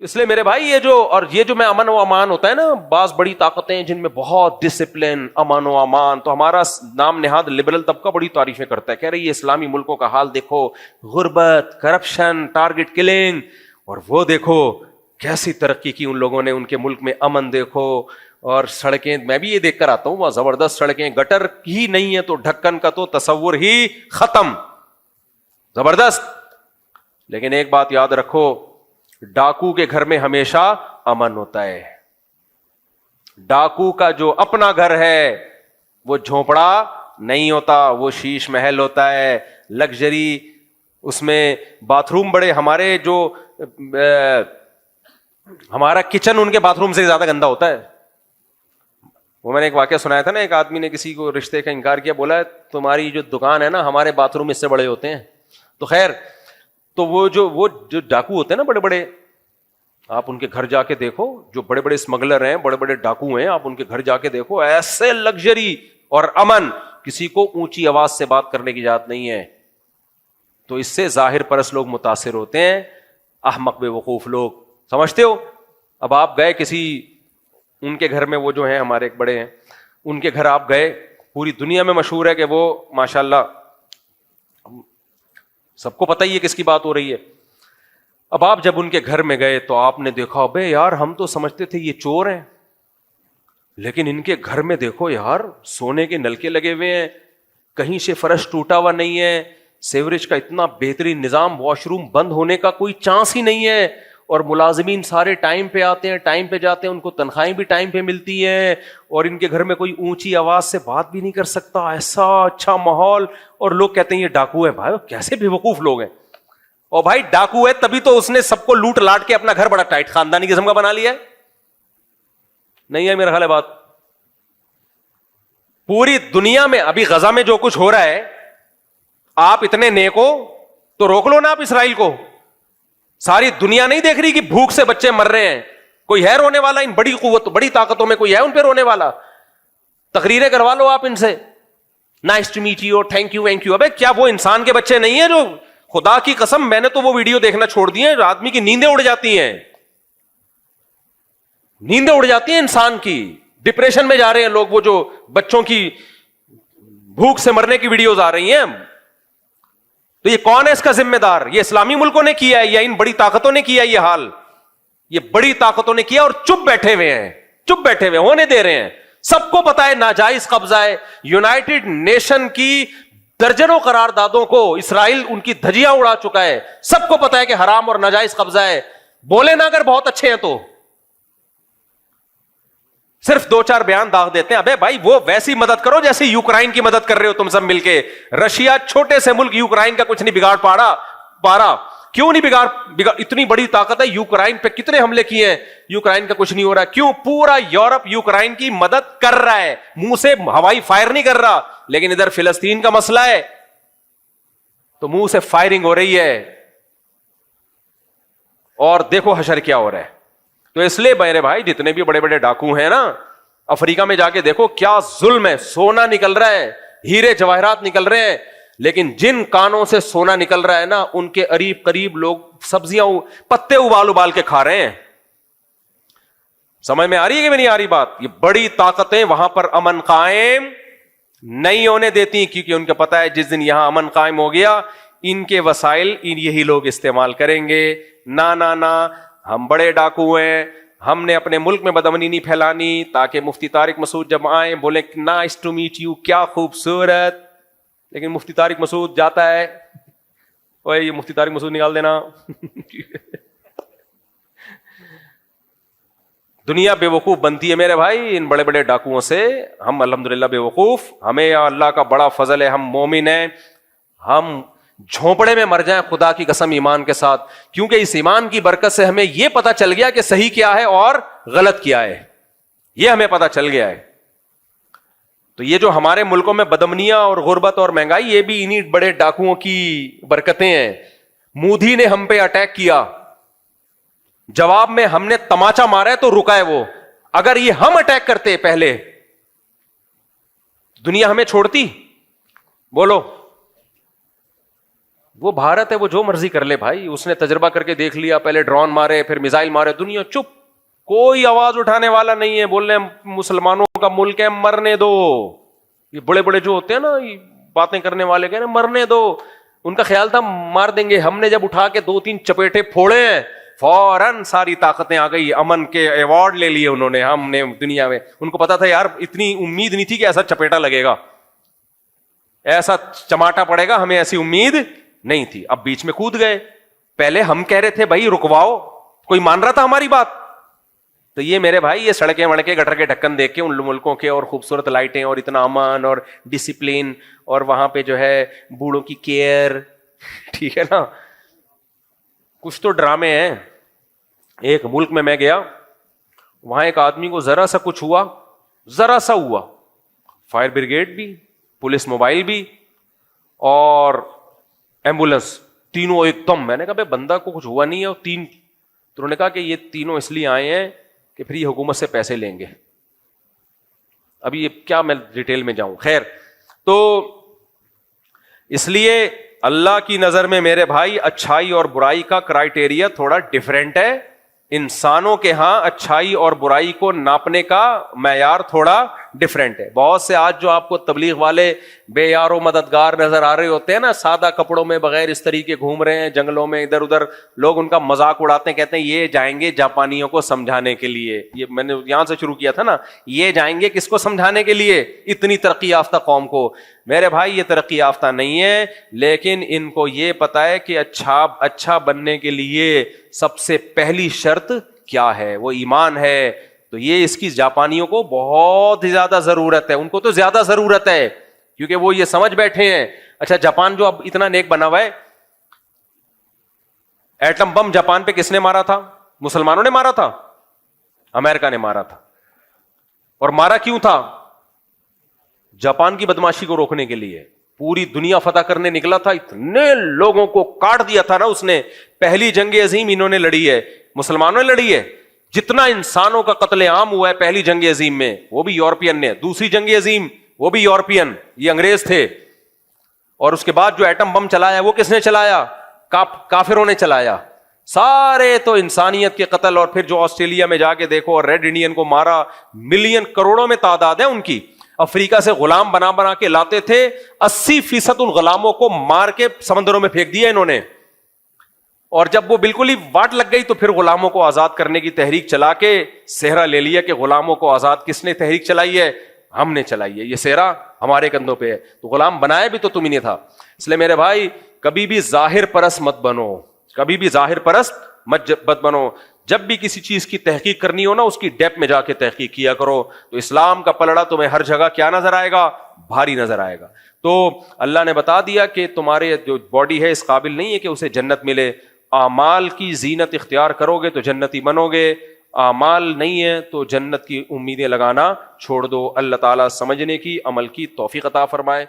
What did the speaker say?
اس لیے میرے بھائی یہ جو میں امن و امان ہوتا ہے نا، بعض بڑی طاقتیں جن میں بہت ڈسپلن، امن و امان، تو ہمارا نام نہاد لبرل طبقہ بڑی تعریفیں کرتا ہے، کہہ رہی ہے اسلامی ملکوں کا حال دیکھو، غربت، کرپشن، ٹارگٹ کلنگ، اور وہ دیکھو کیسی ترقی کی ان لوگوں نے، ان کے ملک میں امن دیکھو، اور سڑکیں، میں بھی یہ دیکھ کر آتا ہوں وہاں زبردست سڑکیں، گٹر ہی نہیں ہے تو ڈھکن کا تو تصور ہی ختم، زبردست۔ لیکن ایک بات یاد رکھو، ڈاکو کے گھر میں ہمیشہ امن ہوتا ہے۔ ڈاکو کا جو اپنا گھر ہے وہ جھونپڑا نہیں ہوتا، وہ شیش محل ہوتا ہے، لگژری، اس میں باتھ روم بڑے، ہمارا کچن ان کے باتھ روم سے زیادہ گندا ہوتا ہے۔ وہ میں نے ایک واقعہ سنایا تھا نا، ایک آدمی نے کسی کو رشتے کا انکار کیا، بولا تمہاری جو دکان ہے نا، ہمارے باتھ روم اس سے بڑے ہوتے ہیں۔ تو خیر، تو وہ جو ڈاکو ہوتے ہیں نا بڑے بڑے، آپ ان کے گھر جا کے دیکھو، جو بڑے بڑے اسمگلر ہیں، بڑے بڑے ڈاکو ہیں، آپ ان کے گھر جا کے دیکھو، ایسے لگژری اور امن، کسی کو اونچی آواز سے بات کرنے کی اجازت نہیں ہے۔ تو اس سے ظاہر پرست لوگ متاثر ہوتے ہیں، احمق بے وقوف لوگ، سمجھتے ہو؟ اب آپ گئے کسی ان کے گھر میں، وہ جو ہیں ہمارے ایک بڑے ہیں، ان کے گھر آپ گئے، پوری دنیا میں مشہور ہے کہ وہ ماشاءاللہ سب کو پتہ ہی ہے کس کی بات ہو رہی ہے۔ اب آپ جب ان کے گھر میں گئے تو آپ نے دیکھا، بے یار ہم تو سمجھتے تھے یہ چور ہیں، لیکن ان کے گھر میں دیکھو یار، سونے کے نلکے لگے ہوئے ہیں، کہیں سے فرش ٹوٹا ہوا نہیں ہے، سیوریج کا اتنا بہترین نظام، واش روم بند ہونے کا کوئی چانس ہی نہیں ہے، اور ملازمین سارے ٹائم پہ آتے ہیں، ٹائم پہ جاتے ہیں، ان کو تنخواہیں بھی ٹائم پہ ملتی ہیں، اور ان کے گھر میں کوئی اونچی آواز سے بات بھی نہیں کر سکتا، ایسا اچھا ماحول، اور لوگ کہتے ہیں یہ ڈاکو ہے۔ بھائی کیسے بے وقوف لوگ ہیں! اور بھائی ڈاکو ہے تبھی تو اس نے سب کو لوٹ لاٹ کے اپنا گھر بڑا ٹائٹ خاندانی قسم کا بنا لیا ہے، نہیں ہے میرا خیال ہے بات؟ پوری دنیا میں ابھی غزہ میں جو کچھ ہو رہا ہے، آپ اتنے نیک ہو تو روک لو نا آپ اسرائیل کو۔ ساری دنیا نہیں دیکھ رہی کہ بھوک سے بچے مر رہے ہیں؟ کوئی ہے رونے والا؟ ان بڑی قوت، بڑی طاقتوں میں کوئی ہے ان پہ رونے والا؟ تقریریں کروا لو آپ ان سے، nice to meet you, thank you, thank you. ابے کیا وہ انسان کے بچے نہیں ہیں؟ جو خدا کی قسم میں نے تو وہ ویڈیو دیکھنا چھوڑ دی ہیں، آدمی کی نیندیں اڑ جاتی ہیں، نیندیں اڑ جاتی ہیں انسان کی، ڈپریشن میں جا رہے ہیں لوگ، وہ جو بچوں کی بھوک سے مرنے کی ویڈیوز آ رہی ہیں۔ تو یہ کون ہے اس کا ذمہ دار؟ یہ اسلامی ملکوں نے کیا ہے یا ان بڑی طاقتوں نے کیا یہ حال؟ یہ بڑی طاقتوں نے کیا، اور چپ بیٹھے ہوئے ہیں، چپ بیٹھے ہوئے ہونے دے رہے ہیں۔ سب کو پتا ہے ناجائز قبضہ ہے، یونائٹڈ نیشن کی درجنوں قراردادوں کو اسرائیل ان کی دھجیاں اڑا چکا ہے، سب کو پتا ہے کہ حرام اور ناجائز قبضہ ہے، بولے نہ اگر بہت اچھے ہیں تو صرف دو چار بیان داغ دیتے ہیں۔ ابے بھائی وہ ویسی مدد کرو جیسی یوکرائن کی مدد کر رہے ہو تم سب مل کے۔ رشیا چھوٹے سے ملک، یوکرائن کا کچھ نہیں بگاڑ پارا، کیوں نہیں بگاڑ؟ اتنی بڑی طاقت ہے، یوکرائن پہ کتنے حملے کیے ہیں، یوکرائن کا کچھ نہیں ہو رہا، کیوں؟ پورا یورپ یوکرائن کی مدد کر رہا ہے، منہ سے ہوائی فائر نہیں کر رہا، لیکن ادھر فلسطین کا مسئلہ ہے تو منہ سے فائرنگ ہو رہی ہے، اور دیکھو حشر کیا ہو رہا ہے۔ تو اس لیے میرے بھائی جتنے بھی بڑے بڑے ڈاکو ہیں نا، افریقہ میں جا کے دیکھو کیا ظلم ہے، سونا نکل رہا ہے، ہیرے جواہرات نکل رہے ہیں، لیکن جن کانوں سے سونا نکل رہا ہے نا، ان کے قریب لوگ سبزیاں پتے ابال کے کھا رہے ہیں۔ سمجھ میں آ رہی ہے کہ نہیں آ رہی بات؟ یہ بڑی طاقتیں وہاں پر امن قائم نہیں ہونے دیتی، کیونکہ ان کو پتا ہے جس دن یہاں امن قائم ہو گیا، ان کے وسائل یہی لوگ استعمال کریں گے۔ نہ ہم بڑے ڈاکو ہیں، ہم نے اپنے ملک میں بدامنی نہیں پھیلانی، تاکہ مفتی طارق مسعود جب آئیں بولیں نائس ٹو میٹ یو، کیا خوبصورت۔ لیکن مفتی طارق مسعود جاتا ہے، اوے یہ مفتی طارق مسعود نکال دینا۔ دنیا بے وقوف بنتی ہے میرے بھائی ان بڑے بڑے ڈاکوؤں سے، ہم الحمدللہ بے وقوف، ہمیں اللہ کا بڑا فضل ہے، ہم مومن ہیں، ہم جھونپڑے میں مر جائیں خدا کی قسم ایمان کے ساتھ، کیونکہ اس ایمان کی برکت سے ہمیں یہ پتا چل گیا کہ صحیح کیا ہے اور غلط کیا ہے، یہ ہمیں پتا چل گیا ہے۔ تو یہ جو ہمارے ملکوں میں بدامنیاں اور غربت اور مہنگائی، یہ بھی انہی بڑے ڈاکوؤں کی برکتیں ہیں۔ مودی نے ہم پہ اٹیک کیا، جواب میں ہم نے تماچا مارا ہے تو رکا ہے وہ، اگر یہ ہم اٹیک کرتے پہلے، دنیا ہمیں چھوڑتی؟ بولو، وہ بھارت ہے, وہ جو مرضی کر لے بھائی, اس نے تجربہ کر کے دیکھ لیا, پہلے ڈرون مارے پھر میزائل مارے, دنیا چپ, کوئی آواز اٹھانے والا نہیں ہے. بول رہے ہیں مسلمانوں کا ملک ہے, مرنے دو. یہ بڑے بڑے جو ہوتے ہیں نا یہ باتیں کرنے والے, کہنے مرنے دو. ان کا خیال تھا مار دیں گے, ہم نے جب اٹھا کے 2-3 چپیٹے پھوڑے ہیں فوراً ساری طاقتیں آ گئی, امن کے ایوارڈ لے لیے انہوں نے. ہم نے دنیا میں, ان کو پتا تھا یار اتنی امید نہیں تھی کہ ایسا چپیٹا لگے گا, ایسا چماٹا پڑے گا, ہمیں ایسی امید نہیں تھی. اب بیچ میں کود گئے. پہلے ہم کہہ رہے تھے بھائی رکواؤ, کوئی مان رہا تھا ہماری بات؟ تو یہ میرے بھائی, یہ سڑکیں وڑکیں گٹر کے ڈھکن دیکھ کے ان ملکوں کے, اور خوبصورت لائٹیں اور اتنا امن اور ڈسپلن, اور وہاں پہ جو ہے بوڑھوں کی کیئر, ٹھیک ہے نا, کچھ تو ڈرامے ہیں. ایک ملک میں گیا, وہاں ایک آدمی کو ذرا سا کچھ ہوا, ذرا سا ہوا, فائر بریگیڈ بھی, پولیس موبائل بھی اور ایمبولینس, تینوں ایک دم. میں نے کہا بھائی بندہ کو کچھ ہوا نہیں ہے, اور تین, تو انہوں نے کہا کہ یہ تینوں اس لیے آئے ہیں کہ پھر یہ حکومت سے پیسے لیں گے. ابھی یہ کیا میں ڈیٹیل میں جاؤں, خیر. تو اس لیے اللہ کی نظر میں میرے بھائی اچھائی اور برائی کا کرائیٹیریا تھوڑا ڈفرینٹ ہے. انسانوں کے ہاں اچھائی اور برائی کو ناپنے کا معیار تھوڑا ڈفرینٹ ہے. بہت سے آج جو آپ کو تبلیغ والے بے یار و مددگار نظر آ رہے ہوتے ہیں نا, سادہ کپڑوں میں بغیر اس طریقے گھوم رہے ہیں جنگلوں میں ادھر ادھر, لوگ ان کا مذاق اڑاتے ہیں, کہتے ہیں یہ جائیں گے جاپانیوں کو سمجھانے کے لیے. یہ میں نے یہاں سے شروع کیا تھا نا, یہ جائیں گے کس کو سمجھانے کے لیے, اتنی ترقی یافتہ قوم کو. میرے بھائی یہ ترقی یافتہ نہیں ہے, لیکن ان کو یہ پتا ہے کہ اچھا بننے کے لیے سب سے پہلی شرط کیا ہے, وہ ایمان ہے. تو یہ اس کی جاپانیوں کو بہت ہی زیادہ ضرورت ہے, ان کو تو زیادہ ضرورت ہے, کیونکہ وہ یہ سمجھ بیٹھے ہیں. اچھا جاپان جو اب اتنا نیک بنا ہوا ہے, ایٹم بم جاپان پہ کس نے مارا تھا؟ مسلمانوں نے مارا تھا, امریکہ نے مارا تھا. اور مارا کیوں تھا؟ جاپان کی بدماشی کو روکنے کے لیے. پوری دنیا فتح کرنے نکلا تھا, اتنے لوگوں کو کاٹ دیا تھا نا اس نے. پہلی جنگ عظیم انہوں نے لڑی ہے, مسلمانوں نے لڑی ہے. جتنا انسانوں کا قتل عام ہوا ہے پہلی جنگ عظیم میں, وہ بھی یورپین نے. دوسری جنگ عظیم وہ بھی یورپین, یہ انگریز تھے. اور اس کے بعد جو ایٹم بم چلایا وہ کس نے چلایا؟ کافروں نے چلایا. سارے تو انسانیت کے قتل. اور پھر جو آسٹریلیا میں جا کے دیکھو, اور ریڈ انڈین کو مارا, ملین کروڑوں میں تعداد ہے ان کی. افریقہ سے غلام بنا کے لاتے تھے, 80% ان غلاموں کو مار کے سمندروں میں پھینک دیا انہوں نے. اور جب وہ بالکل ہی واٹ لگ گئی تو پھر غلاموں کو آزاد کرنے کی تحریک چلا کے صحرا لے لیا کہ غلاموں کو آزاد کس نے تحریک چلائی ہے؟ ہم نے چلائی ہے, یہ صحرا ہمارے کندھوں پہ ہے. تو غلام بنایا بھی تو تم ہی نے تھا. اس لیے میرے بھائی کبھی بھی ظاہر پرست مت بنو, کبھی بھی ظاہر پرست مت بنو. جب بھی کسی چیز کی تحقیق کرنی ہو نا, اس کی ڈیپ میں جا کے تحقیق کیا کرو. تو اسلام کا پلڑا تمہیں ہر جگہ کیا نظر آئے گا؟ بھاری نظر آئے گا. تو اللہ نے بتا دیا کہ تمہارے جو باڈی ہے اس قابل نہیں ہے کہ اسے جنت ملے. اعمال کی زینت اختیار کرو گے تو جنتی بنو گے, اعمال نہیں ہے تو جنت کی امیدیں لگانا چھوڑ دو. اللہ تعالیٰ سمجھنے کی, عمل کی توفیق عطا فرمائے.